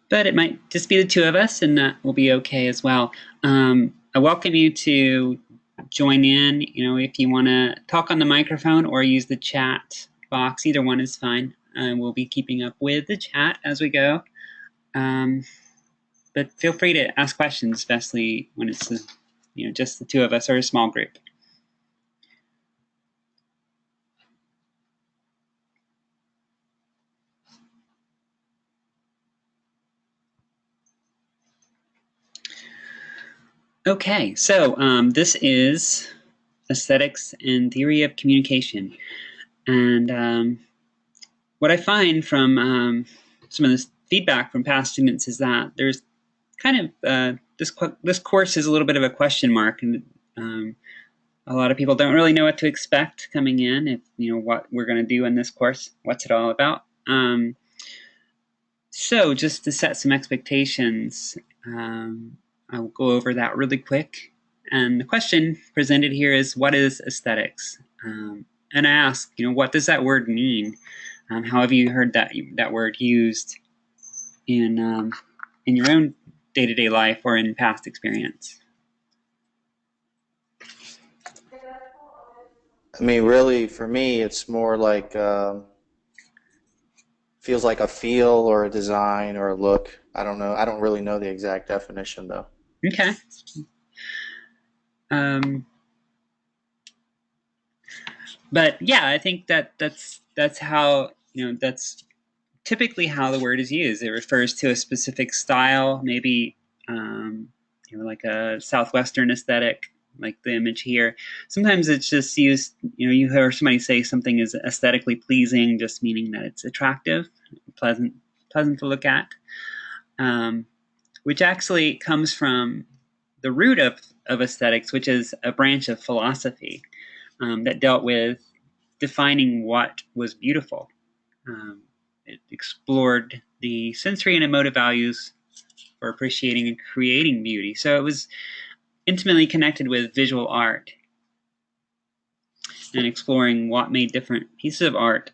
but it might just be the two of us, and that will be okay as well. I welcome you to join in, if you want to talk on the microphone or use the chat box. Either one is fine. We'll be keeping up with the chat as we go. But feel free to ask questions, especially when it's just the two of us or a small group. Okay, so this is Aesthetics and Theory of Communication. And what I find from some of this feedback from past students is that there's kind of this course is a little bit of a question mark, and a lot of people don't really know what to expect coming in. If what we're going to do in this course, what's it all about? So just to set some expectations, I will go over that really quick. And the question presented here is, what is aesthetics? And I ask, what does that word mean? How have you heard that word used in your own day-to-day life or in past experience? I mean, really, for me, it's more like feels like a feel or a design or a look. I don't know. I don't really know the exact definition though. Okay. But yeah, I think that's how that's typically how the word is used. It refers to a specific style, maybe like a southwestern aesthetic, like the image here. Sometimes it's just used. You hear somebody say something is aesthetically pleasing, just meaning that it's attractive, pleasant to look at, which actually comes from the root of aesthetics, which is a branch of philosophy that dealt with defining what was beautiful. It explored the sensory and emotive values for appreciating and creating beauty. So it was intimately connected with visual art and exploring what made different pieces of art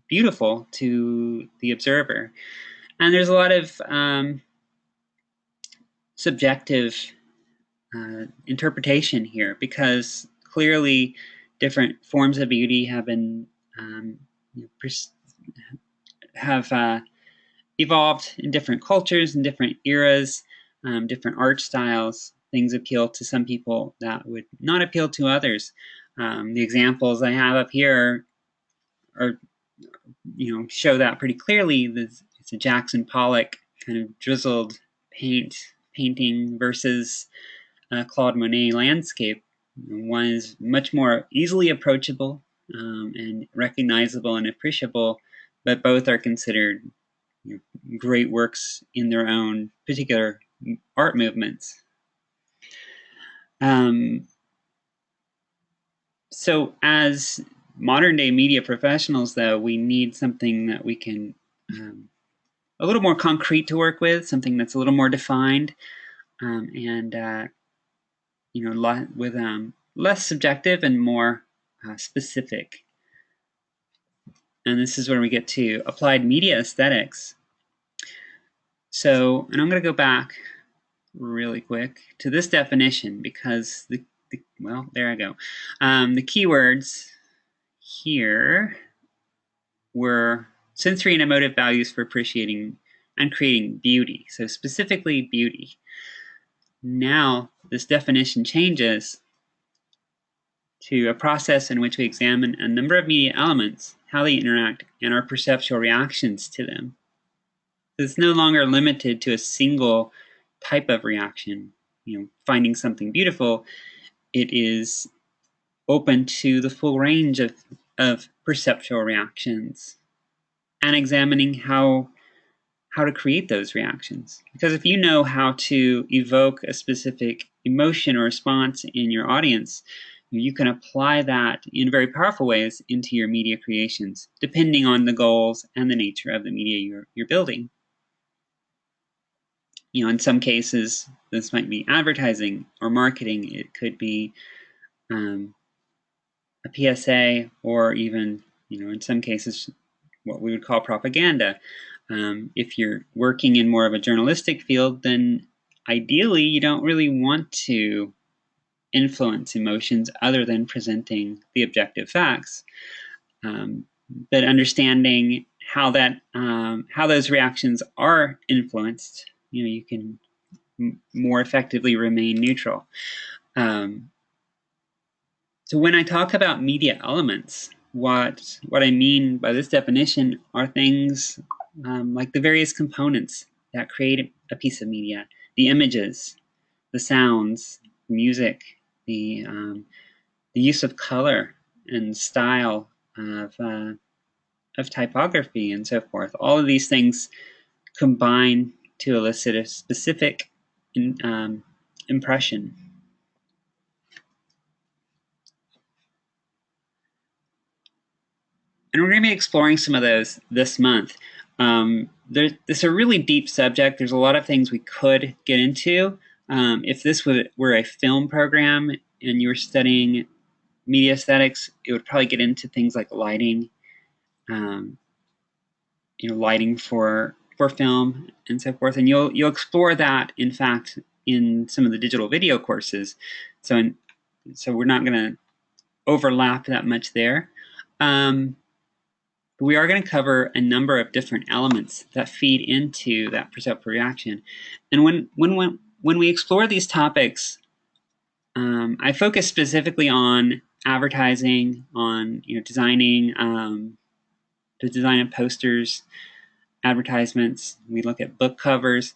beautiful to the observer. And there's a lot of subjective interpretation here, because clearly different forms of beauty have been have evolved in different cultures and different eras, different art styles. Things appeal to some people that would not appeal to others. The examples I have up here are show that pretty clearly. It's a Jackson Pollock kind of drizzled painting versus Claude Monet landscape. One is much more easily approachable and recognizable and appreciable, but both are considered great works in their own particular art movements. So as modern day media professionals, though, we need something that we can a little more concrete to work with, something that's a little more defined, and with less subjective and more specific. And this is where we get to applied media aesthetics. So, and I'm going to go back really quick to this definition, because well, there I go. The keywords here were sensory and emotive values for appreciating and creating beauty. So specifically beauty. Now this definition changes to a process in which we examine a number of media elements, how they interact, and our perceptual reactions to them. It's no longer limited to a single type of reaction, finding something beautiful. It is open to the full range of perceptual reactions and examining how to create those reactions. Because if you know how to evoke a specific emotion or response in your audience, you can apply that in very powerful ways into your media creations, depending on the goals and the nature of the media you're building. In some cases, this might be advertising or marketing. It could be a PSA, or even, in some cases, what we would call propaganda. If you're working in more of a journalistic field, then ideally you don't really want to influence emotions other than presenting the objective facts. But understanding how how those reactions are influenced, you can more effectively remain neutral. So when I talk about media elements, what I mean by this definition are things like the various components that create a piece of media, the images, the sounds, music, the use of color and style of typography and so forth. All of these things combine to elicit a specific impression. And we're going to be exploring some of those this month. This is a really deep subject. There's a lot of things we could get into. If this were a film program and you were studying media aesthetics, it would probably get into things like lighting, lighting for film and so forth. And you'll explore that, in fact, in some of the digital video courses. So we're not going to overlap that much there. We are going to cover a number of different elements that feed into that perceptual reaction. And when we explore these topics, I focus specifically on advertising, on designing, the design of posters, advertisements. We look at book covers.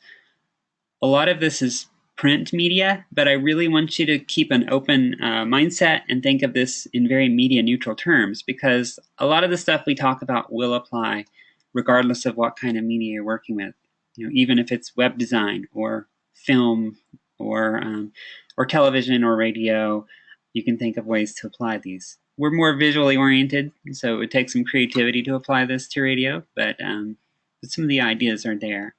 A lot of this is print media, but I really want you to keep an open mindset and think of this in very media neutral terms, because a lot of the stuff we talk about will apply regardless of what kind of media you're working with. Even if it's web design or film or television or radio, you can think of ways to apply these. We're more visually oriented, so it would take some creativity to apply this to radio, but some of the ideas are there.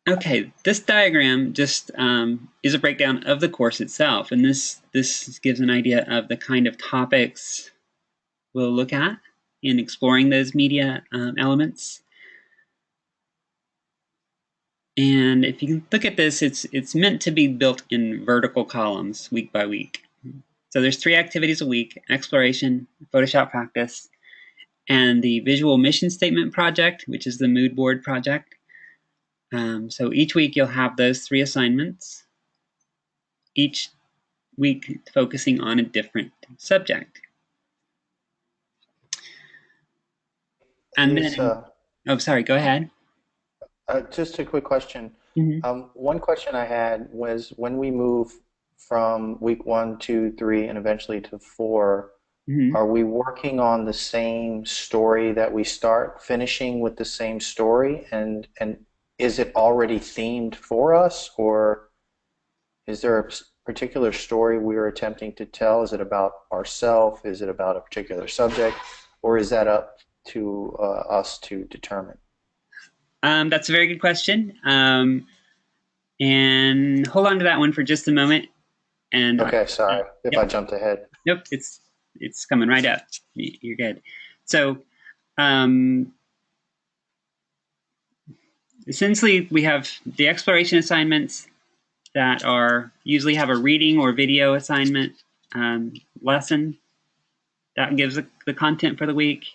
Okay, this diagram just is a breakdown of the course itself, and this gives an idea of the kind of topics we'll look at in exploring those media elements. And if you can look at this, it's meant to be built in vertical columns week by week. So there's 3 activities a week: exploration, Photoshop practice, and the visual mission statement project, which is the mood board project. So each week you'll have those 3 assignments, each week focusing on a different subject. And then, oh, sorry, go ahead. Just a quick question. Mm-hmm. One question I had was when we move from week 1, 2, 3, and eventually to 4, Mm-hmm. are we working on the same story that we start, finishing with the same story, and is it already themed for us, or is there a particular story we're attempting to tell? Is it about ourselves? Is it about a particular subject, or is that up to us to determine? That's a very good question. And hold on to that one for just a moment. And Okay, sorry if I yep, jumped ahead. nope, it's coming right up. You're good. So, um, essentially, we have the exploration assignments that are usually have a reading or video assignment lesson that gives the content for the week,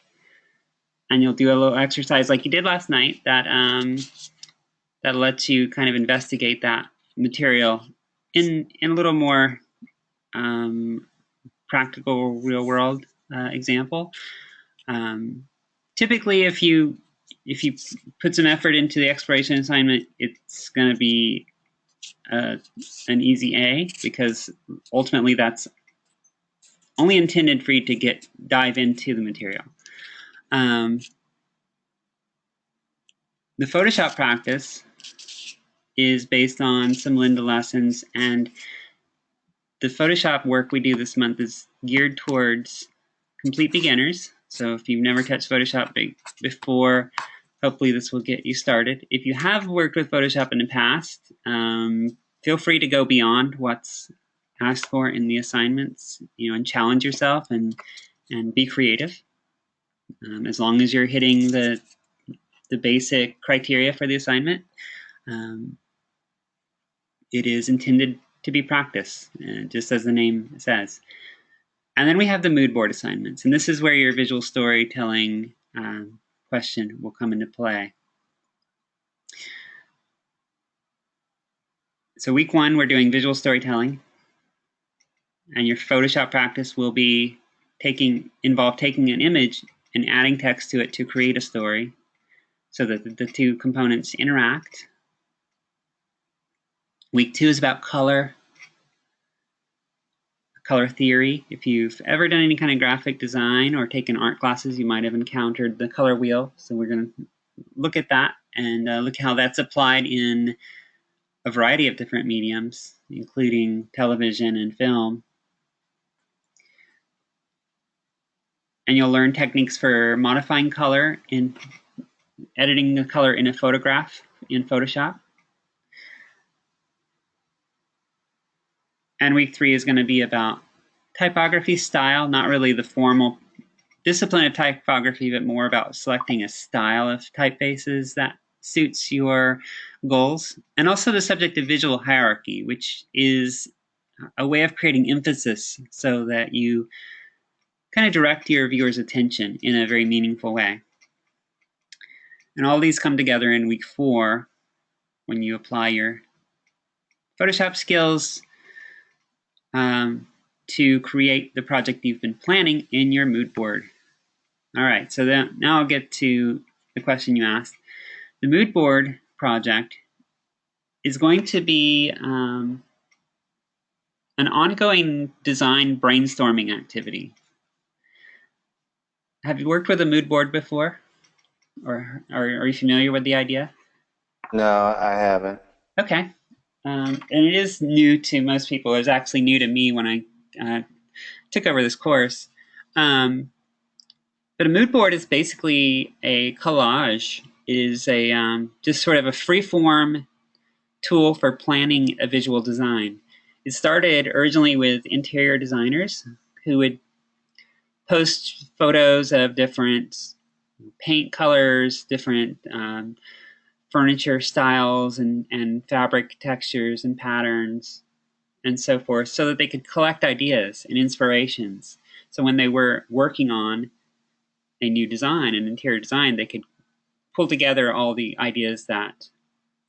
and you'll do a little exercise like you did last night that that lets you kind of investigate that material in a little more practical, real world example. Typically, if you put some effort into the exploration assignment, it's going to be an easy A, because ultimately that's only intended for you to dive into the material. The Photoshop practice is based on some Linda lessons, and the Photoshop work we do this month is geared towards complete beginners. So if you've never touched Photoshop before, hopefully this will get you started. If you have worked with Photoshop in the past, feel free to go beyond what's asked for in the assignments, and challenge yourself and be creative. As long as you're hitting the basic criteria for the assignment, um, it is intended to be practice, just as the name says. And then we have the mood board assignments, and this is where your visual storytelling question will come into play. So week 1, we're doing visual storytelling, and your Photoshop practice will be involve taking an image and adding text to it to create a story so that the two components interact. Week 2 is about color theory. If you've ever done any kind of graphic design or taken art classes, you might have encountered the color wheel. So we're going to look at that and look how that's applied in a variety of different mediums, including television and film. And you'll learn techniques for modifying color and editing the color in a photograph in Photoshop. And week 3 is going to be about typography style, not really the formal discipline of typography, but more about selecting a style of typefaces that suits your goals. And also the subject of visual hierarchy, which is a way of creating emphasis so that you kind of direct your viewer's attention in a very meaningful way. And all these come together in week 4 when you apply your Photoshop skills to create the project you've been planning in your mood board. All right, so now I'll get to the question you asked. The mood board project is going to be an ongoing design brainstorming activity. Have you worked with a mood board before? Or are you familiar with the idea? No, I haven't. Okay. And it is new to most people. It was actually new to me when I took over this course. But a mood board is basically a collage. It is a just sort of a free-form tool for planning a visual design. It started originally with interior designers who would post photos of different paint colors, different furniture styles and fabric textures and patterns and so forth, so that they could collect ideas and inspirations. So when they were working on a new design, an interior design, they could pull together all the ideas that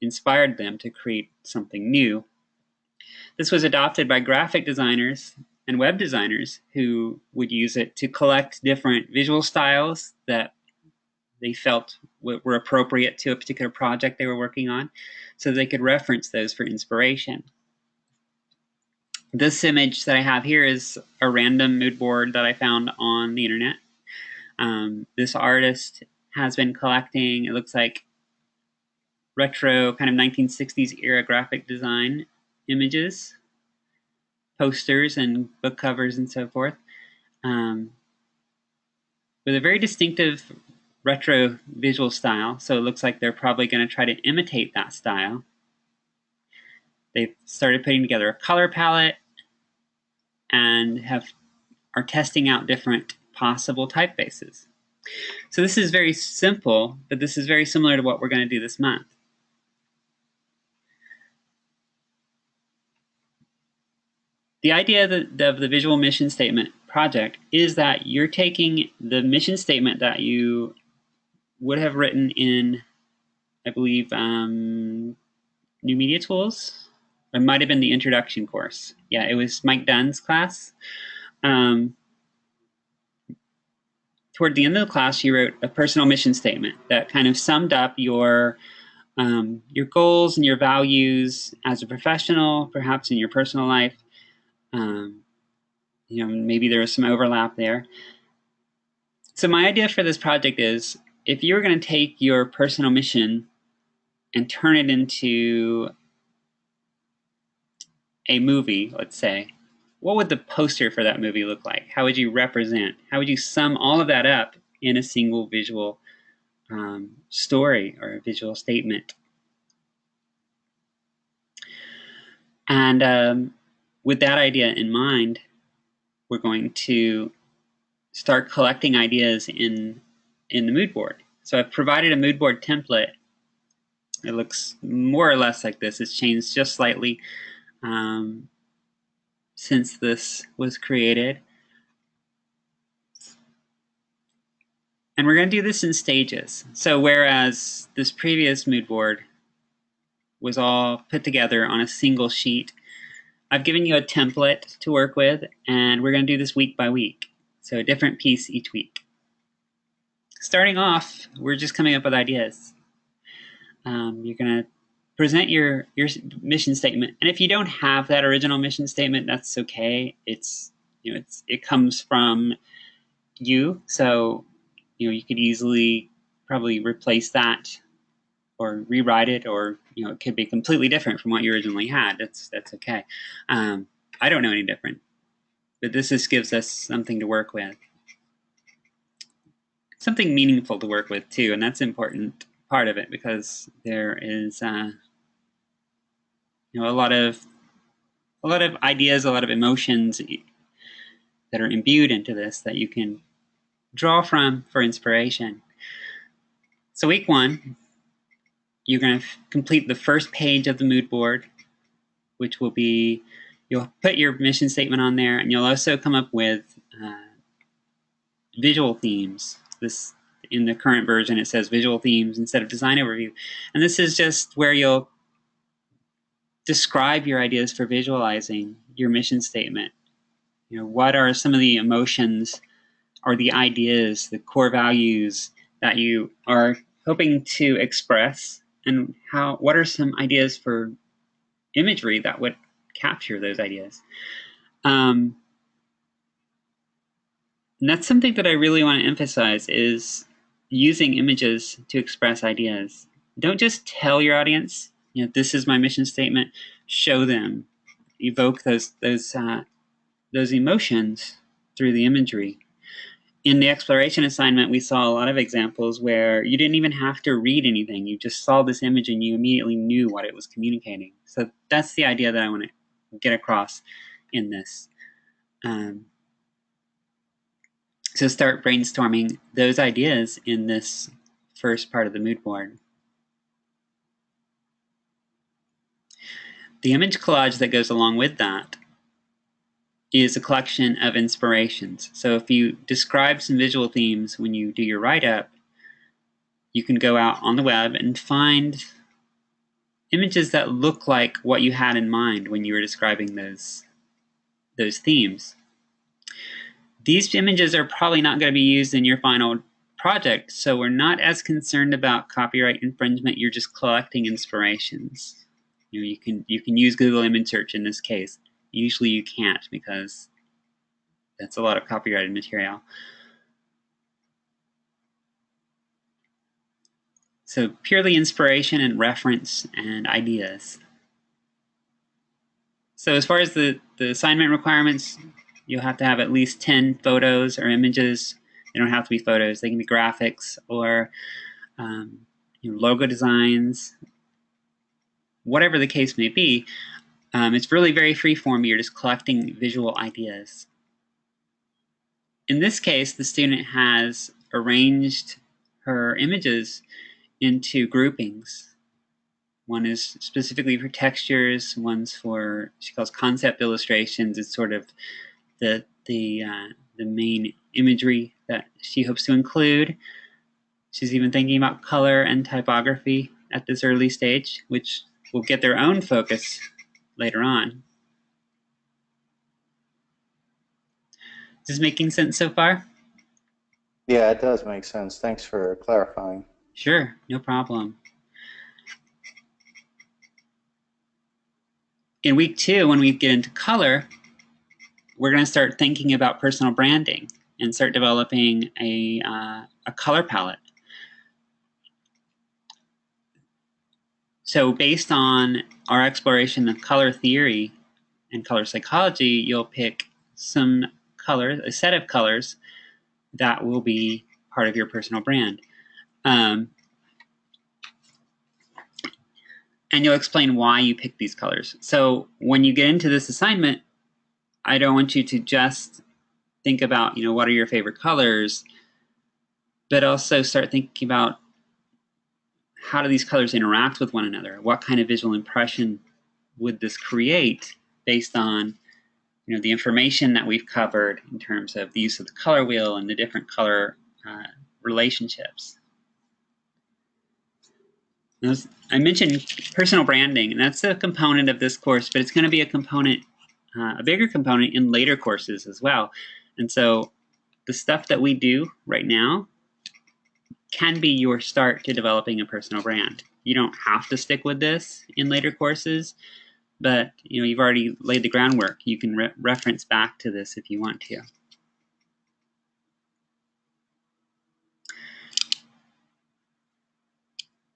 inspired them to create something new. This was adopted by graphic designers and web designers who would use it to collect different visual styles that they felt were appropriate to a particular project they were working on, so they could reference those for inspiration. This image that I have here is a random mood board that I found on the internet. This artist has been collecting, it looks like, retro kind of 1960s era graphic design images, posters and book covers and so forth, with a very distinctive retro visual style. So it looks like they're probably going to try to imitate that style. They've started putting together a color palette and are testing out different possible typefaces. So this is very simple, but this is very similar to what we're going to do this month. The idea of the visual mission statement project is that you're taking the mission statement that you would have written in, I believe, New Media Tools. It might have been the introduction course. Yeah, it was Mike Dunn's class. Toward the end of the class, you wrote a personal mission statement that kind of summed up your goals and your values as a professional, perhaps in your personal life. Maybe there was some overlap there. So my idea for this project is, if you were going to take your personal mission and turn it into a movie, let's say, what would the poster for that movie look like? How would you represent? How would you sum all of that up in a single visual story or a visual statement? And with that idea in mind, we're going to start collecting ideas in the mood board. So I've provided a mood board template. It looks more or less like this. It's changed just slightly since this was created. And we're going to do this in stages. So whereas this previous mood board was all put together on a single sheet, I've given you a template to work with, and we're going to do this week by week. So a different piece each week. Starting off, we're just coming up with ideas. You're going to present your mission statement, and if you don't have that original mission statement, that's okay. It comes from you, so you could easily probably replace that or rewrite it, or it could be completely different from what you originally had. That's okay. I don't know any different, but this just gives us something to work with, something meaningful to work with too, and that's an important part of it, because there is a lot of ideas, a lot of emotions that are imbued into this that you can draw from for inspiration. So week 1, you're going to complete the first page of the mood board, which will be, you'll put your mission statement on there, and you'll also come up with visual themes. This, in the current version, it says visual themes instead of design overview. And this is just where you'll describe your ideas for visualizing your mission statement. What are some of the emotions or the ideas, the core values that you are hoping to express, and what are some ideas for imagery that would capture those ideas. And that's something that I really want to emphasize, is using images to express ideas. Don't just tell your audience, this is my mission statement. Show them, evoke those emotions through the imagery. In the exploration assignment, we saw a lot of examples where you didn't even have to read anything. You just saw this image and you immediately knew what it was communicating. So that's the idea that I want to get across in this. So start brainstorming those ideas in this first part of the mood board. The image collage that goes along with that is a collection of inspirations. So if you describe some visual themes when you do your write-up, you can go out on the web and find images that look like what you had in mind when you were describing those themes. These images are probably not going to be used in your final project, so we're not as concerned about copyright infringement. You're just collecting inspirations. You can use Google image search in this case. Usually you can't, because that's a lot of copyrighted material. So purely inspiration and reference and ideas. So as far as the assignment requirements, you'll have to have at least 10 photos or images. They don't have to be photos. They can be graphics or logo designs, whatever the case may be. It's really very free-form. You're just collecting visual ideas. In this case, the student has arranged her images into groupings. One is specifically for textures. One's for, she calls concept illustrations. It's sort of the main imagery that she hopes to include. She's even thinking about color and typography at this early stage, which will get their own focus later on. Is this making sense so far? Yeah, it does make sense. Thanks for clarifying. Sure, no problem. In week 2, when we get into color, we're going to start thinking about personal branding and start developing a color palette. So based on our exploration of color theory and color psychology, you'll pick some colors, a set of colors that will be part of your personal brand. and you'll explain why you picked these colors. So when you get into this assignment, I don't want you to just think about, what are your favorite colors, but also start thinking about how do these colors interact with one another? What kind of visual impression would this create based on the information that we've covered in terms of the use of the color wheel and the different color relationships. I mentioned personal branding, and that's a component of this course, but it's going to be a component, a bigger component in later courses as well. And so the stuff that we do right now can be your start to developing a personal brand. You don't have to stick with this in later courses, but you've already laid the groundwork. You can reference back to this if you want to.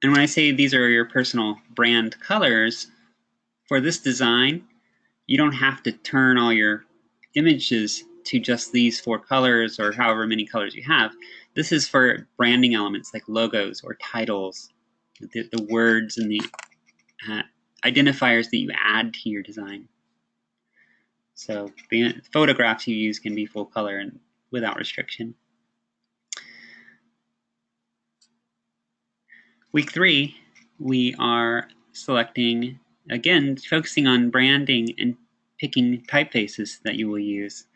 And when I say these are your personal brand colors, for this design, you don't have to turn all your images to just these 4 colors or however many colors you have. This is for branding elements like logos or titles, the words and the identifiers that you add to your design. So the photographs you use can be full color and without restriction. Week 3, we are selecting, again, focusing on branding and picking typefaces that you will use.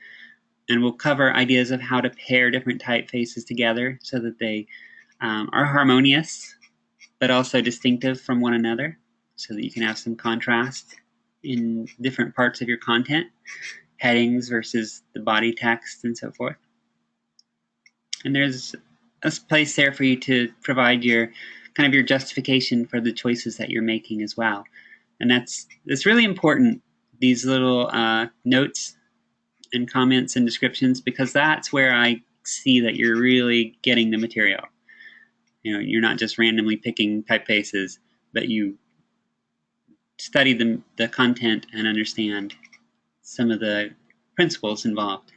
And we'll cover ideas of how to pair different typefaces together so that they are harmonious, but also distinctive from one another, so that you can have some contrast in different parts of your content, headings versus the body text and so forth. And there's a place there for you to provide your justification for the choices that you're making as well. And that's really important, these little notes and comments and descriptions, because that's where I see that you're really getting the material. You're not just randomly picking typefaces, but you study the content and understand some of the principles involved.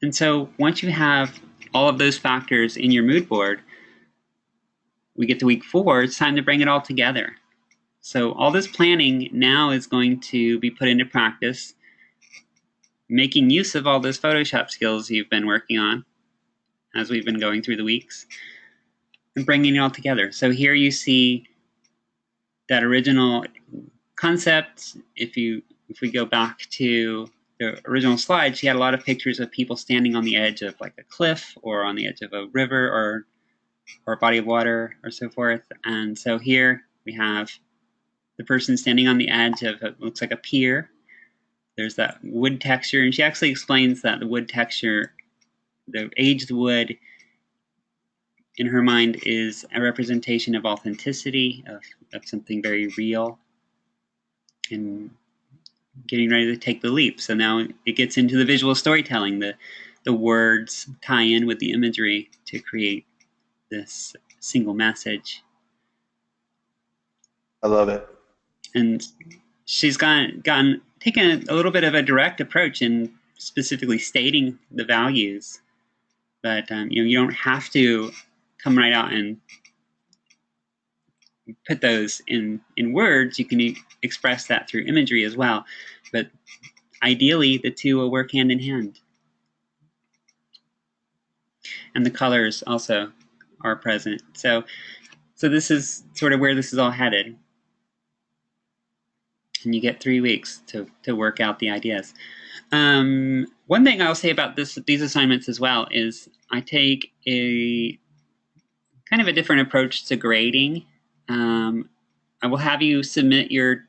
And so once you have all of those factors in your mood board, we get to week 4, it's time to bring it all together. So all this planning now is going to be put into practice, making use of all those Photoshop skills you've been working on as we've been going through the weeks, and bringing it all together. So here you see that original concept. If we go back to the original slide, she had a lot of pictures of people standing on the edge of like a cliff or on the edge of a river or a body of water or so forth. And so here we have the person standing on the edge of what looks like a pier. There's that wood texture, and she actually explains that the wood texture, the aged wood, in her mind is a representation of authenticity, of something very real, and getting ready to take the leap. So now it gets into the visual storytelling. The words tie in with the imagery to create this single message. I love it. And she's taken a little bit of a direct approach in specifically stating the values, but you don't have to come right out and put those in words. You can express that through imagery as well, but ideally the two will work hand in hand. And the colors also are present. So this is sort of where this is all headed. And you get 3 weeks to work out the ideas. One thing I'll say about these assignments as well is I take a kind of a different approach to grading. I will have you submit your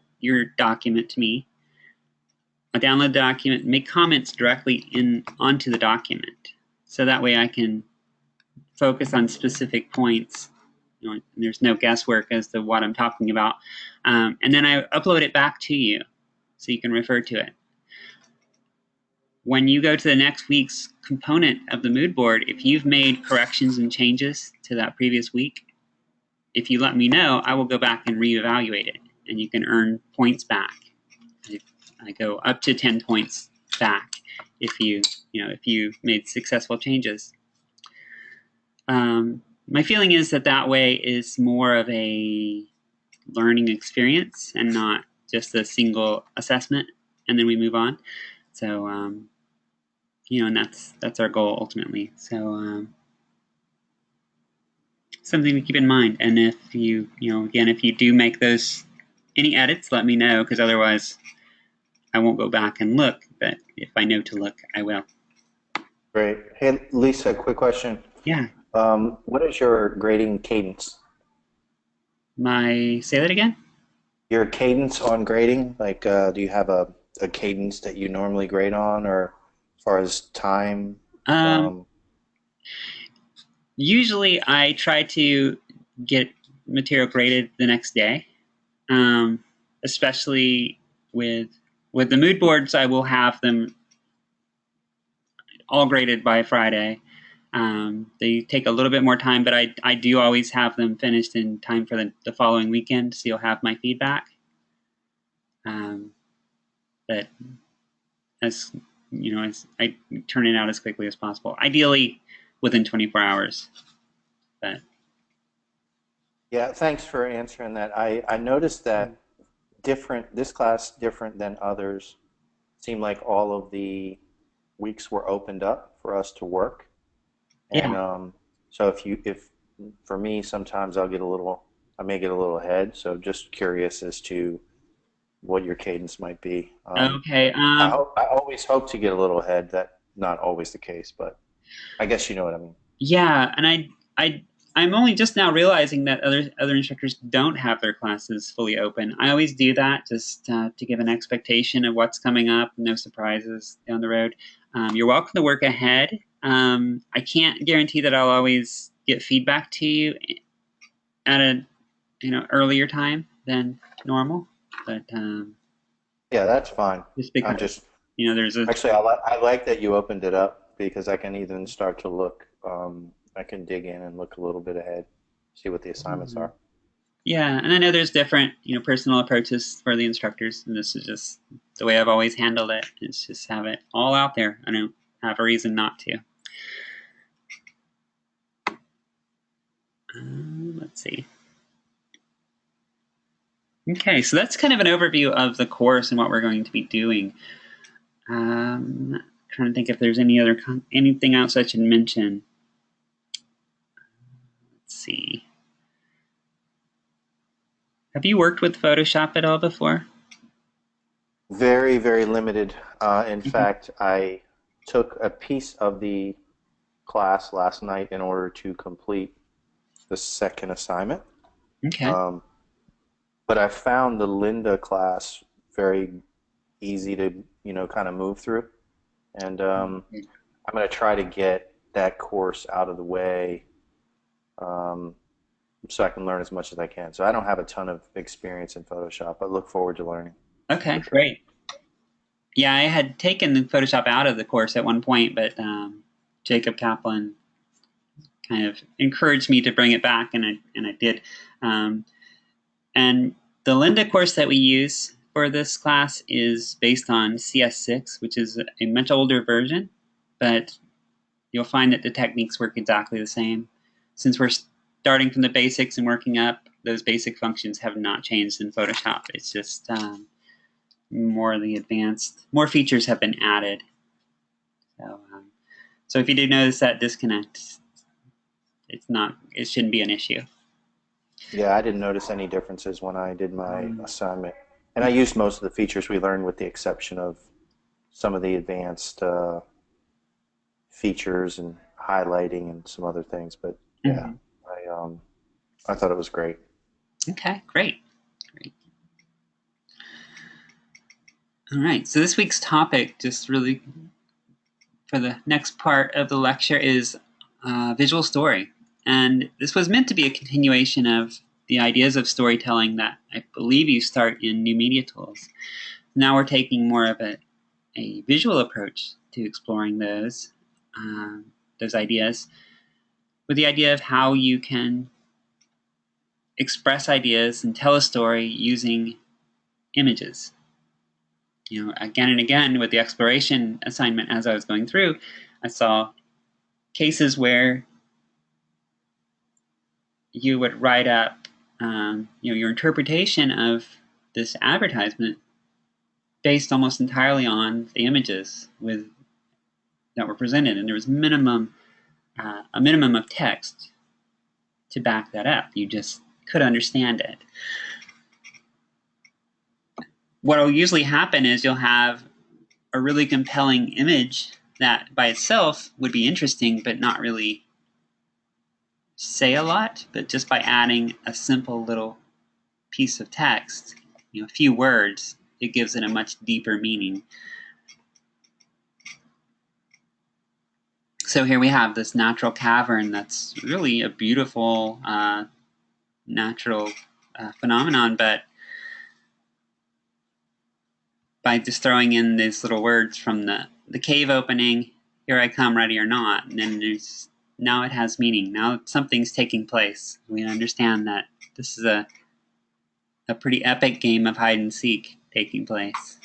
document to me. I'll download the document, make comments directly onto the document, so that way I can focus on specific points. There's no guesswork as to what I'm talking about. And then I upload it back to you so you can refer to it. When you go to the next week's component of the mood board, if you've made corrections and changes to that previous week, if you let me know, I will go back and reevaluate it, and you can earn points back. I go up to 10 points back if you made successful changes. My feeling is that that way is more of a learning experience and not just a single assessment, and then we move on. So, and that's our goal ultimately. So, something to keep in mind. And if again, if you do make those any edits, let me know because otherwise I won't go back and look. But if I know to look, I will. Great. Hey, Lisa, quick question. Yeah. What is your grading cadence? Say that again. Your cadence on grading? Like, do you have a cadence that you normally grade on, or as far as time? Um, Um, Usually, I try to get material graded the next day, um, especially with with the mood boards. I will have them all graded by Friday. They take a little bit more time, but I do always have them finished in time for the following weekend, so you'll have my feedback. Um, but as as I turn it out as quickly as possible, ideally within 24 hours. But yeah, thanks for answering that. I noticed that this class different than others seemed like all of the weeks were opened up for us to work. And yeah, so if for me, sometimes I may get a little ahead. So just curious as to what your cadence might be. okay. I always hope to get a little ahead. That not always the case, but I guess you know what I mean. Yeah, and I I'm only just now realizing that other instructors don't have their classes fully open. I always do that just to give an expectation of what's coming up, no surprises down the road. You're welcome to work ahead. I can't guarantee that I'll always get feedback to you at a earlier time than normal, but Yeah, that's fine. just I'm because just there's a actually I like that you opened it up because I can even start to look. I can dig in and look a little bit ahead, see what the assignments Mhm. are. Yeah, and I know there's different, personal approaches for the instructors, and this is just the way I've always handled it. It's just have it all out there. I don't have a reason not to. Let's see. Okay, so that's kind of an overview of the course and what we're going to be doing. Trying to think if there's anything else I should mention. Let's see. Have you worked with Photoshop at all before? Very, very limited. In Okay. fact, I took a piece of the class last night in order to complete the second assignment. Okay. Um, but I found the Linda class very easy to, kind of move through. And I'm going to try to get that course out of the way um, so I can learn as much as I can. So I don't have a ton of experience in Photoshop, but look forward to learning Okay, for sure. great. Yeah, I had taken the Photoshop out of the course at one point, but Jacob Kaplan kind of encouraged me to bring it back, and I did. Um, and the Linda course that we use for this class is based on CS6, which is a much older version, but you'll find that the techniques work exactly the same. Since we're starting from the basics and working up, those basic functions have not changed in Photoshop. It's just more the advanced, more features have been added. So, so if you do notice that disconnect, it shouldn't be an issue. Yeah, I didn't notice any differences when I did my Um, assignment. And I used most of the features we learned with the exception of some of the advanced features and highlighting and some other things. But yeah, mhm. I thought it was great. Okay, great. Great. All right. So this week's topic, just really for the next part of the lecture, is visual story. And this was meant to be a continuation of the ideas of storytelling that I believe you start in New Media Tools. Now we're taking more of a visual approach to exploring those ideas, with the idea of how you can express ideas and tell a story using images. Again and again with the exploration assignment as I was going through, I saw cases where you would write up, your interpretation of this advertisement based almost entirely on the images that were presented, and there was a minimum of text to back that up. You just could understand it. What will usually happen is you'll have a really compelling image that by itself would be interesting, but not really say a lot. But just by adding a simple little piece of text, a few words, it gives it a much deeper meaning. So here we have this natural cavern that's really a beautiful natural phenomenon, but by just throwing in these little words from the cave opening, here I come, ready or not, and then now it has meaning. Now something's taking place. We understand that this is a pretty epic game of hide and seek taking place.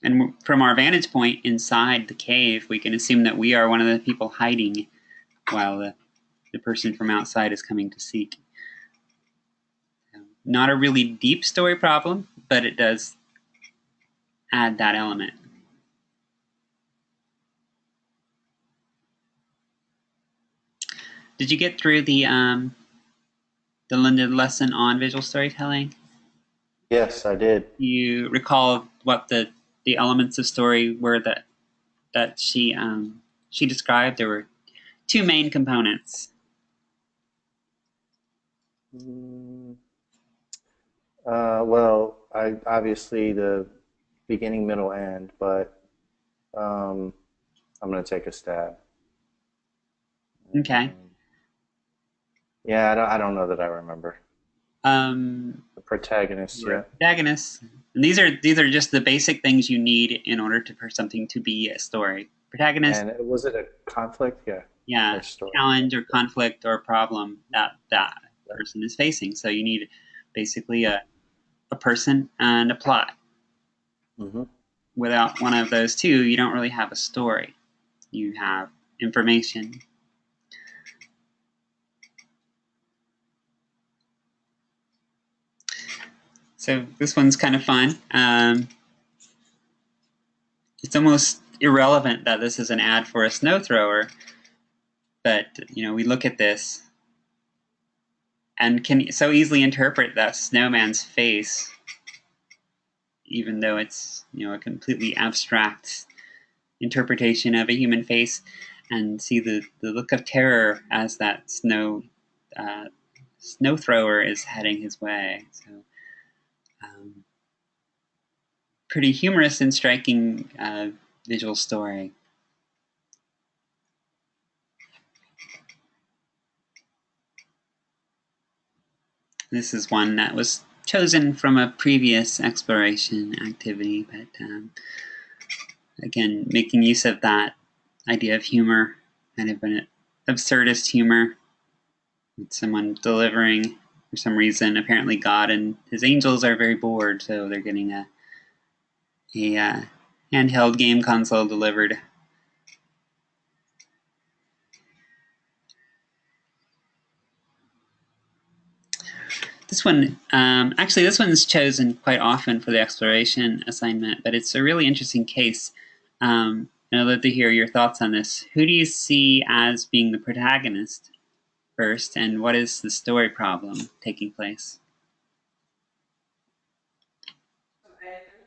And from our vantage point inside the cave, we can assume that we are one of the people hiding while the person from outside is coming to seek. Not a really deep story problem, but it does add that element. Did you get through the lesson on visual storytelling? Yes, I did. You recall what the elements of story were that she described? There were two main components. Well, I obviously the beginning, middle, end, but I'm going to take a stab. Okay. Yeah, I don't know that I remember. The protagonist, yeah. Protagonists. And these are just the basic things you need in order for something to be a story. Protagonist. And was it a conflict? Yeah. Yeah. Challenge or conflict or problem that person is facing. So you need basically a person and a plot. Mm-hmm. Without one of those two, you don't really have a story. You have information. So this one's kind of fun. It's almost irrelevant that this is an ad for a snow thrower, but we look at this and can so easily interpret that snowman's face, even though it's a completely abstract interpretation of a human face, and see the look of terror as that snow thrower is heading his way. So pretty humorous and striking visual story. This is one that was chosen from a previous exploration activity, but again, making use of that idea of humor, kind of an absurdist humor. With someone delivering, for some reason, apparently God and his angels are very bored, so they're getting a handheld game console delivered. This one, actually, this one's chosen quite often for the exploration assignment, but it's a really interesting case. I'd love to hear your thoughts on this. Who do you see as being the protagonist first, and what is the story problem taking place?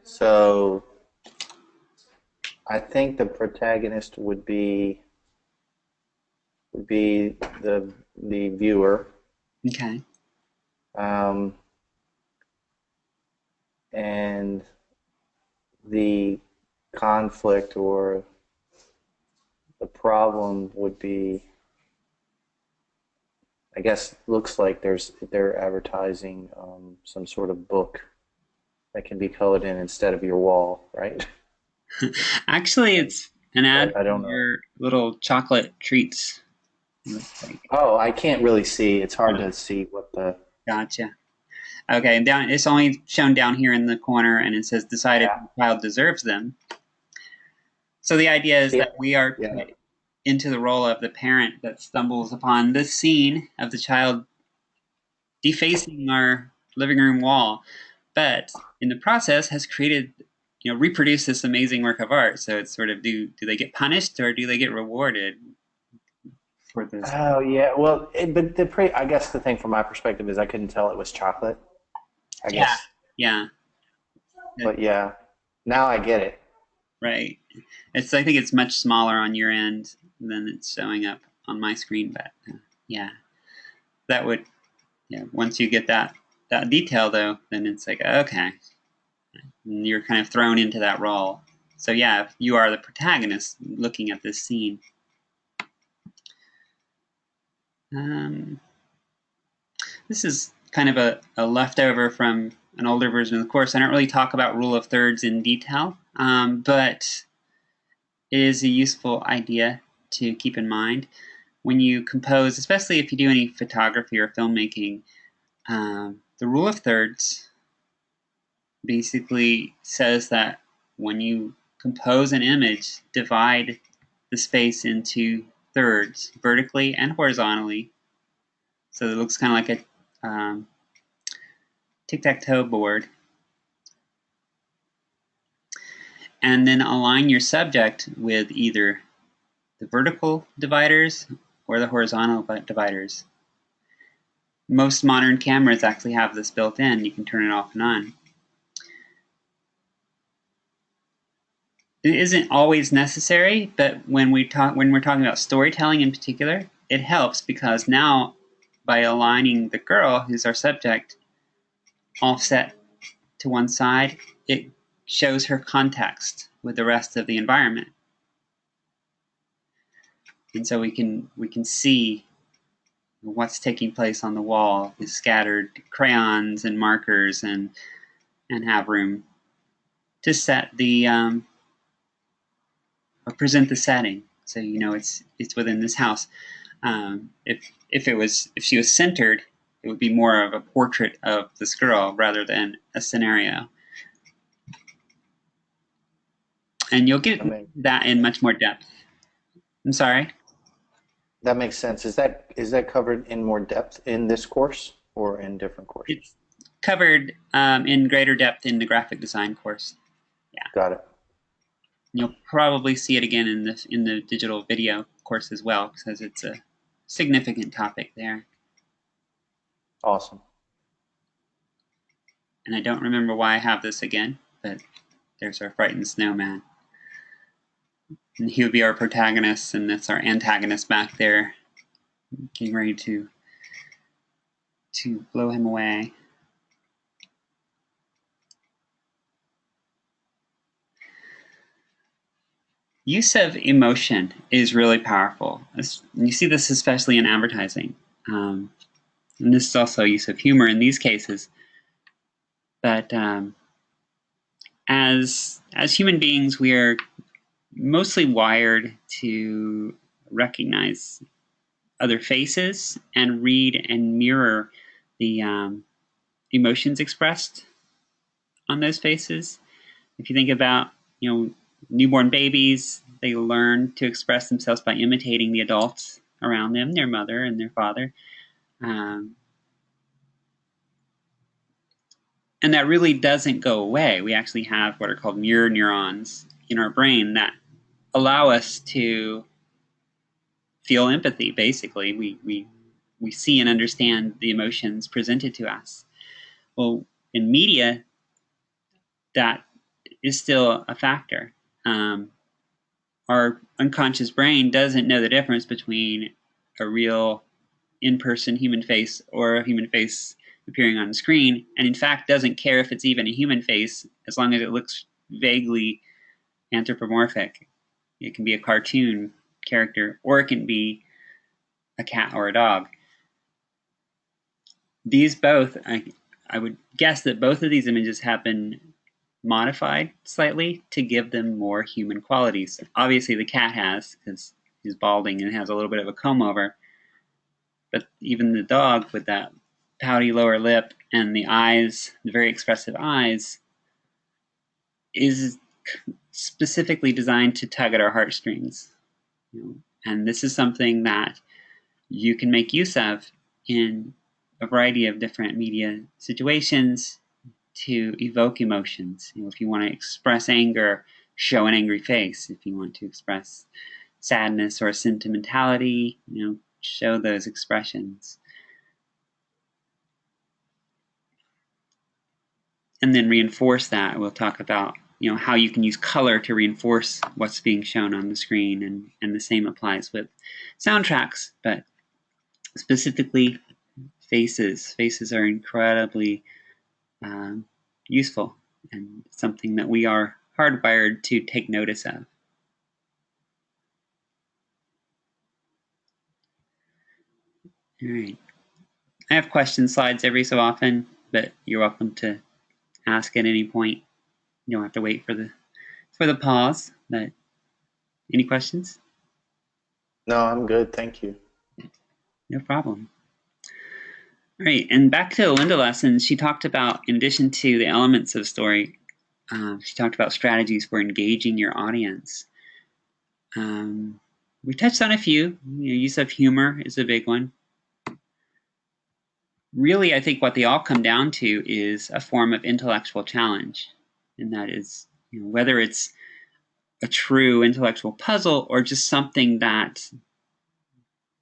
So I think the protagonist would be the viewer. Okay. And the conflict or the problem would be, I guess, looks like they're advertising some sort of book that can be colored in instead of your wall, right? Actually, it's an ad I don't for know. your little chocolate treats. Like. Oh, I can't really see. It's hard to see what the. Gotcha. Okay, and down it's only shown down here in the corner, and it says decided Yeah. the child deserves them. So the idea is that we are Yeah. into the role of the parent that stumbles upon this scene of the child defacing our living room wall, but in the process has created, reproduced this amazing work of art. So it's sort of, do they get punished or do they get rewarded for this? Oh yeah. Well, but I guess the thing from my perspective is I couldn't tell it was chocolate. I Yeah, guess, yeah, but yeah, now I get it. right. I think it's much smaller on your end than it's showing up on my screen, but yeah, that would, yeah. Once you get that detail though, then it's like okay, and you're kind of thrown into that role. So yeah, if you are the protagonist looking at this scene. Um, this is kind of a leftover from an older version of the course. I don't really talk about rule of thirds in detail, but it is a useful idea to keep in mind when you compose, especially if you do any photography or filmmaking. The rule of thirds basically says that when you compose an image, divide the space into thirds, vertically and horizontally. So it looks kind of like a tic-tac-toe board. And then align your subject with either the vertical dividers or the horizontal dividers. Most modern cameras actually have this built in. You can turn it off and on. It isn't always necessary, but when we're talking about storytelling in particular, it helps because now by aligning the girl, who's our subject, offset to one side, it shows her context with the rest of the environment. And so we can see what's taking place on the wall, the scattered crayons and markers, and have room to set the or present the setting. So it's within this house. If she was centered, it would be more of a portrait of this girl rather than a scenario. And you'll get I mean, that in much more depth. I'm sorry. that makes sense. Is that covered in more depth in this course or in different courses? It's covered in greater depth in the graphic design course. Yeah. Got it. You'll probably see it again in the digital video course as well, because it's a significant topic there. Awesome. And I don't remember why I have this again, but there's our frightened snowman. And he would be our protagonist, and that's our antagonist back there, getting ready to blow him away. Use of emotion is really powerful. You see this especially in advertising. And this is also use of humor in these cases. But as human beings, we are mostly wired to recognize other faces and read and mirror the emotions expressed on those faces. If you think about, newborn babies, they learn to express themselves by imitating the adults around them, their mother and their father. Um, and that really doesn't go away. We actually have what are called mirror neurons in our brain that allow us to feel empathy. Basically, we see and understand the emotions presented to us. Well, in media, that is still a factor. Our unconscious brain doesn't know the difference between a real in-person human face or a human face appearing on the screen, and in fact doesn't care if it's even a human face as long as it looks vaguely anthropomorphic. It can be a cartoon character, or it can be a cat or a dog. These both, I would guess that both of these images have been modified slightly to give them more human qualities. Obviously, the cat has, because he's balding and has a little bit of a comb over. But even the dog with that pouty lower lip and the eyes, the very expressive eyes, is specifically designed to tug at our heartstrings. And this is something that you can make use of in a variety of different media situations to evoke emotions. If you want to express anger, show an angry face. If you want to express sadness or sentimentality, show those expressions. And then reinforce that. We'll talk about how you can use color to reinforce what's being shown on the screen, and the same applies with soundtracks, but specifically faces. Faces are incredibly useful and something that we are hardwired to take notice of. All right. I have question slides every so often, but you're welcome to ask at any point. You don't have to wait for the pause. But any questions? No, I'm good. Thank you. No problem. All right, and back to the Linda lesson, she talked about, in addition to the elements of story, she talked about strategies for engaging your audience. We touched on a few. Use of humor is a big one. Really, I think what they all come down to is a form of intellectual challenge, and that is whether it's a true intellectual puzzle or just something that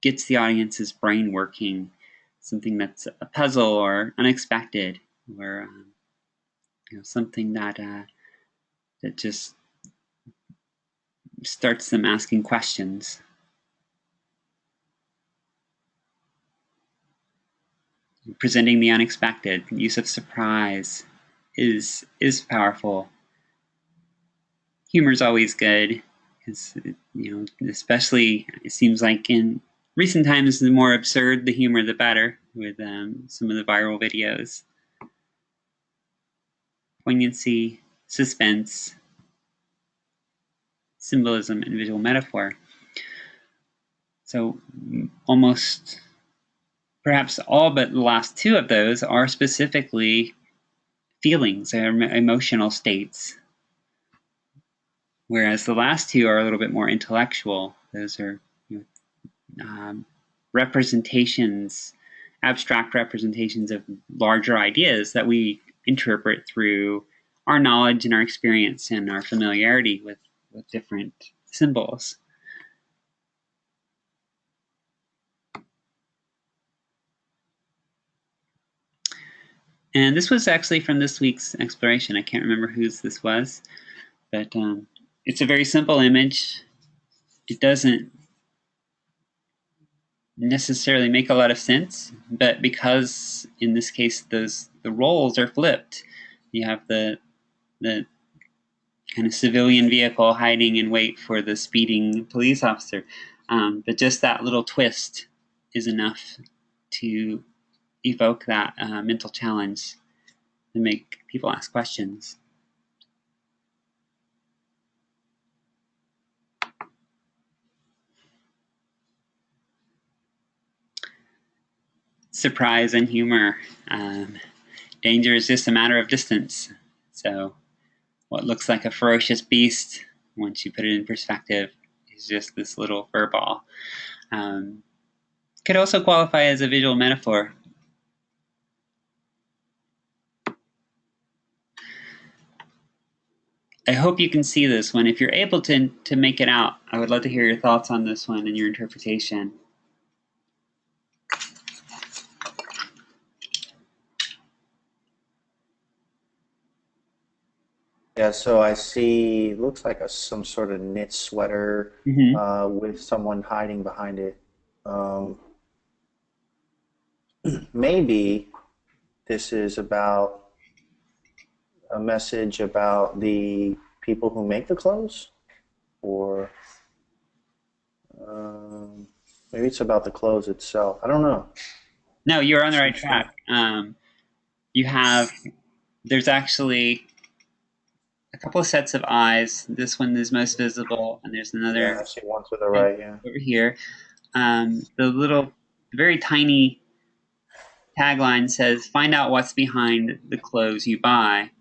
gets the audience's brain working, something that's a puzzle or unexpected, or something that just starts them asking questions. Presenting the unexpected, use of surprise is powerful. Humor is always good, because especially it seems like in recent times, the more absurd the humor, the better. With some of the viral videos, poignancy, suspense, symbolism, and visual metaphor. So almost, perhaps all but the last two of those are specifically feelings or emotional states, whereas the last two are a little bit more intellectual. Those are representations, abstract representations of larger ideas that we interpret through our knowledge and our experience and our familiarity with different symbols. And this was actually from this week's exploration. I can't remember whose this was, but it's a very simple image. It doesn't necessarily make a lot of sense, but because in this case the roles are flipped, you have the kind of civilian vehicle hiding in wait for the speeding police officer. But just that little twist is enough to evoke that mental challenge and make people ask questions. Surprise and humor. Danger is just a matter of distance. So what looks like a ferocious beast, once you put it in perspective, is just this little fur ball. Could also qualify as a visual metaphor. I hope you can see this one. If you're able to make it out, I would love to hear your thoughts on this one and your interpretation. Yeah, so I see, looks like some sort of knit sweater with someone hiding behind it. Maybe this is about a message about the people who make the clothes, or maybe it's about the clothes itself. I don't know. No, you're on the right track. There's actually a couple of sets of eyes. This one is most visible, and there's another. Yeah, I see one to the right, yeah. Over here. The very tiny tagline says, "Find out what's behind the clothes you buy,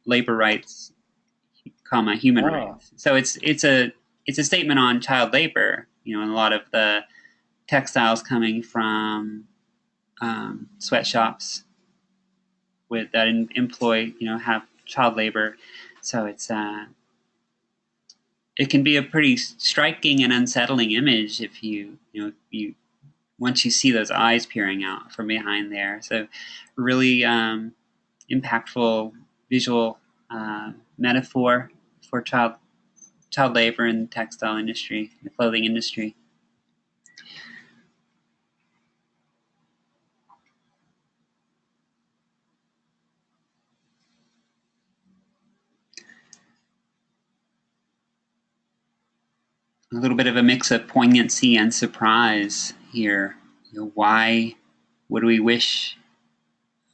labor rights, human rights." So it's a statement on child labor, and a lot of the textiles coming from sweatshops with that employ, have child labor. So it can be a pretty striking and unsettling image if you once you see those eyes peering out from behind there. So really impactful visual metaphor for child labor in the textile industry, the clothing industry. A little bit of a mix of poignancy and surprise here. Why would we wish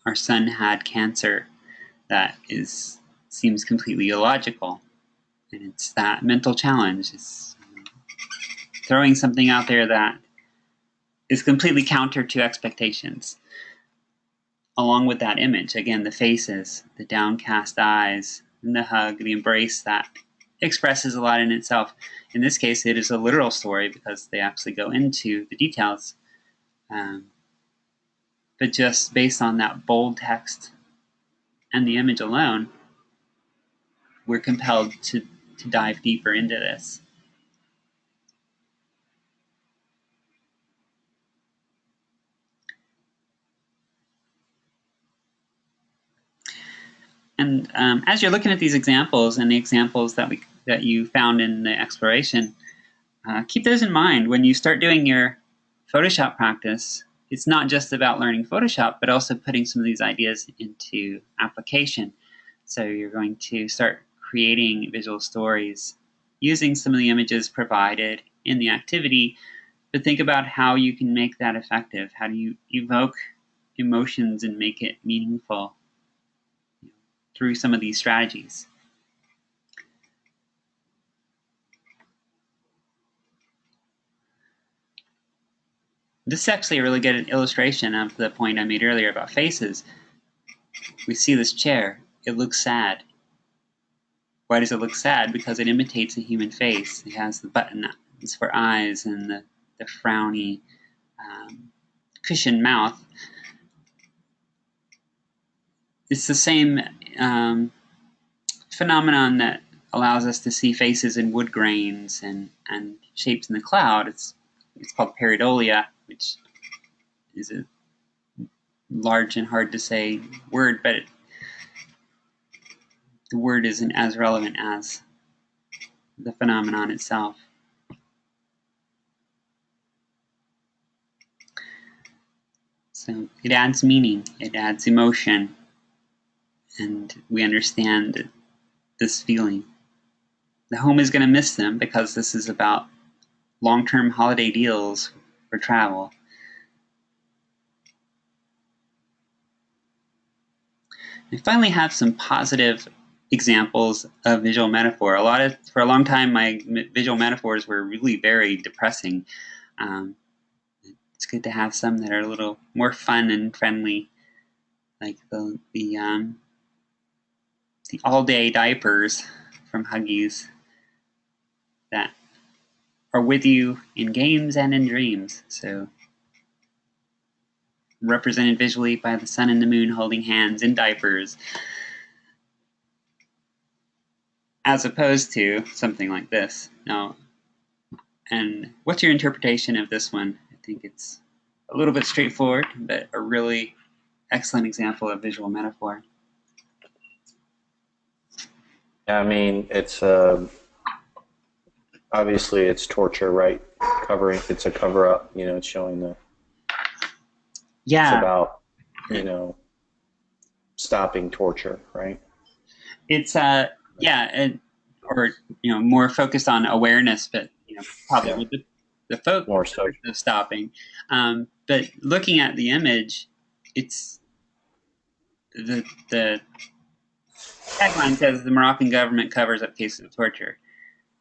our son had cancer? That seems completely illogical, and it's that mental challenge. It's throwing something out there that is completely counter to expectations. Along with that image, again, the faces, the downcast eyes, and the hug, the embrace that expresses a lot in itself. In this case, it is a literal story because they actually go into the details. But just based on that bold text and the image alone, we're compelled to dive deeper into this. And as you're looking at these examples and the examples that you found in the exploration, keep those in mind when you start doing your Photoshop practice. It's not just about learning Photoshop, but also putting some of these ideas into application. So you're going to start creating visual stories using some of the images provided in the activity, but think about how you can make that effective. How do you evoke emotions and make it meaningful through some of these strategies? This is actually a really good illustration of the point I made earlier about faces. We see this chair. It looks sad. Why does it look sad? Because it imitates a human face. It has the button that's for eyes and the frowny cushioned mouth. It's the same phenomenon that allows us to see faces in wood grains and shapes in the cloud. It's called pareidolia, which is a large and hard to say word, but the word isn't as relevant as the phenomenon itself. So it adds meaning, it adds emotion, and we understand this feeling. The home is going to miss them because this is about long-term holiday deals for travel. I finally have some positive examples of visual metaphor. For a long time, my visual metaphors were really very depressing. It's good to have some that are a little more fun and friendly, like the all-day diapers from Huggies that are with you in games and in dreams. So represented visually by the sun and the moon holding hands in diapers, as opposed to something like this. Now, and what's your interpretation of this one? I think it's a little bit straightforward, but a really excellent example of visual metaphor. I mean, it's obviously it's torture, right? It's a cover up. It's showing the. Yeah. It's about stopping torture, right? It's or more focused on awareness, but probably with the focus more so of stopping. But looking at the image, it's the tagline says the Moroccan government covers up cases of torture.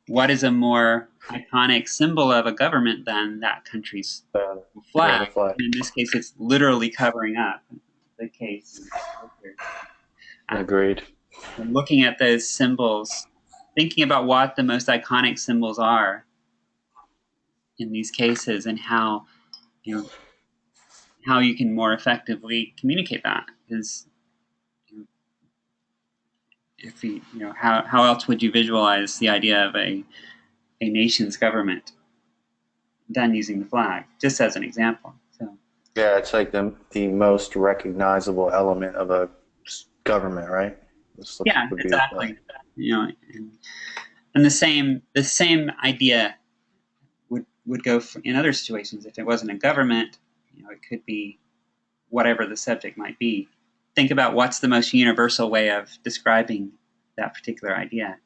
What is a more iconic symbol of a government than that country's flag? the flag. In this case, it's literally covering up the case. Agreed. And looking at those symbols, thinking about what the most iconic symbols are in these cases, and how you know how you can more effectively communicate that. Because if how else would you visualize the idea of a nation's government done using the flag, just as an example? So Yeah, it's like the most recognizable element of a government, right? This yeah, would be the flag. exactly. And the same idea would go in other situations. If it wasn't a government, it could be whatever the subject might be. Think about what's the most universal way of describing that particular idea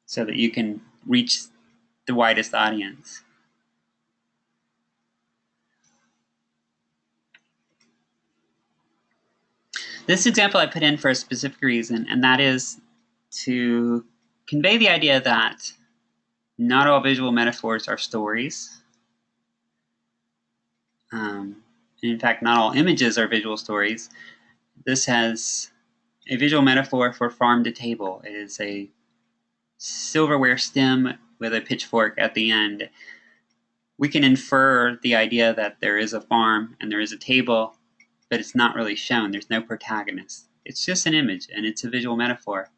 so that you can reach the widest audience. This example I put in for a specific reason, and that is to convey the idea that not all visual metaphors are stories. In fact, not all images are visual stories. This has a visual metaphor for farm to table. It is a silverware stem with a pitchfork at the end. We can infer the idea that there is a farm and there is a table, but it's not really shown. There's no protagonist. It's just an image, and it's a visual metaphor.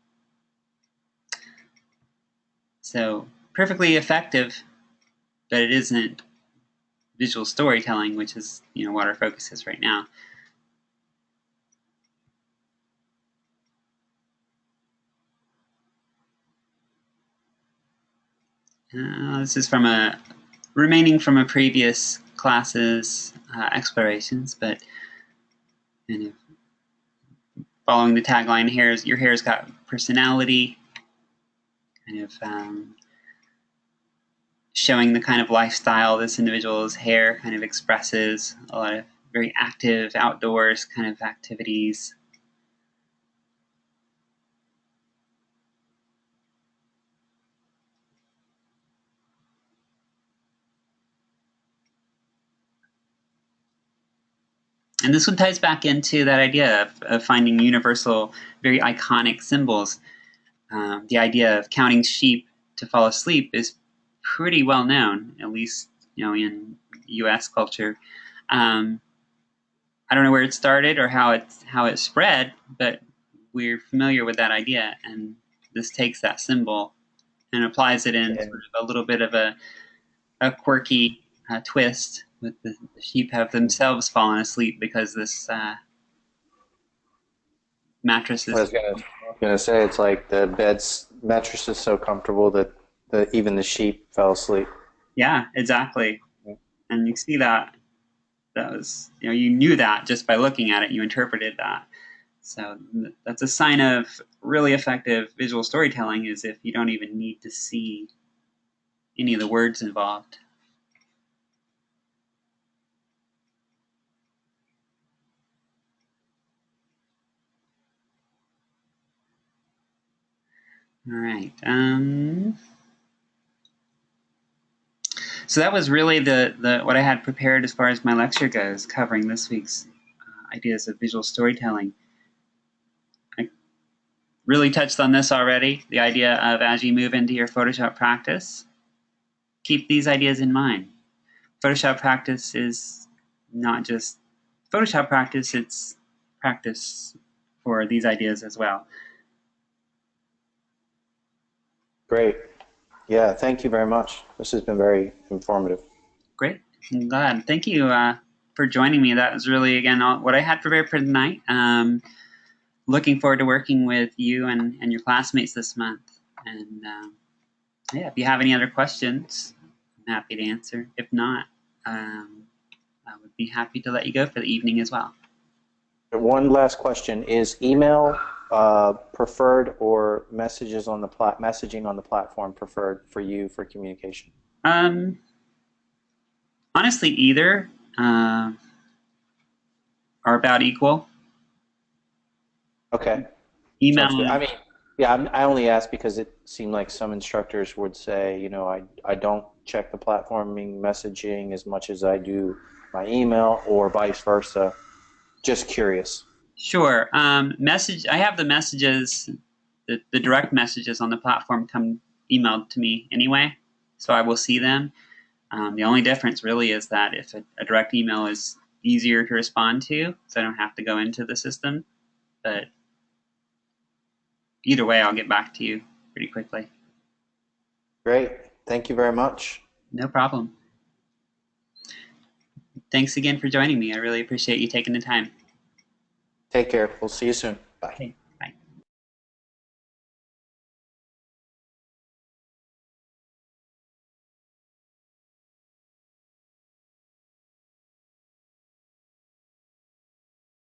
So perfectly effective, but it isn't visual storytelling, which is what our focus is right now. This is remaining from a previous class's explorations, but kind of following the tagline here is your hair's got personality, kind of showing the kind of lifestyle this individual's hair kind of expresses, a lot of very active outdoors kind of activities. And this one ties back into that idea of finding universal, very iconic symbols. The idea of counting sheep to fall asleep is pretty well known, at least in U.S. culture. I don't know where it started or how it spread, but we're familiar with that idea, and this takes that symbol and applies it in And sort of a little bit of a quirky twist. With the sheep have themselves fallen asleep because this mattress I is. was gonna say it's like the bed's mattress is so comfortable that even the sheep fell asleep. Yeah, exactly. And you see that was you knew that just by looking at it, you interpreted that. So that's a sign of really effective visual storytelling, is if you don't even need to see any of the words involved. All right. So that was really the what I had prepared as far as my lecture goes, covering this week's ideas of visual storytelling. I really touched on this already, the idea of, as you move into your Photoshop practice, keep these ideas in mind. Photoshop practice is not just Photoshop practice, it's practice for these ideas as well. Great. Yeah, thank you very much. This has been very informative. Great. I'm glad. Thank you for joining me. That was really, again, what I had prepared for tonight. Looking forward to working with you and your classmates this month. And yeah, if you have any other questions, I'm happy to answer. If not, I would be happy to let you go for the evening as well. One last question: is email preferred, or messages on the messaging on the platform preferred for you for communication? Honestly, either are about equal. Okay, Email. sounds good. I mean, yeah, I only asked because it seemed like some instructors would say, I don't check the platforming messaging as much as I do my email, or vice versa. Just curious. Sure. Message. I have the messages, the direct messages on the platform come emailed to me anyway, so I will see them. The only difference really is that if a direct email is easier to respond to, so I don't have to go into the system. But either way, I'll get back to you pretty quickly. Great. Thank you very much. No problem. Thanks again for joining me. I really appreciate you taking the time. Take care. We'll see you soon. Bye. Okay.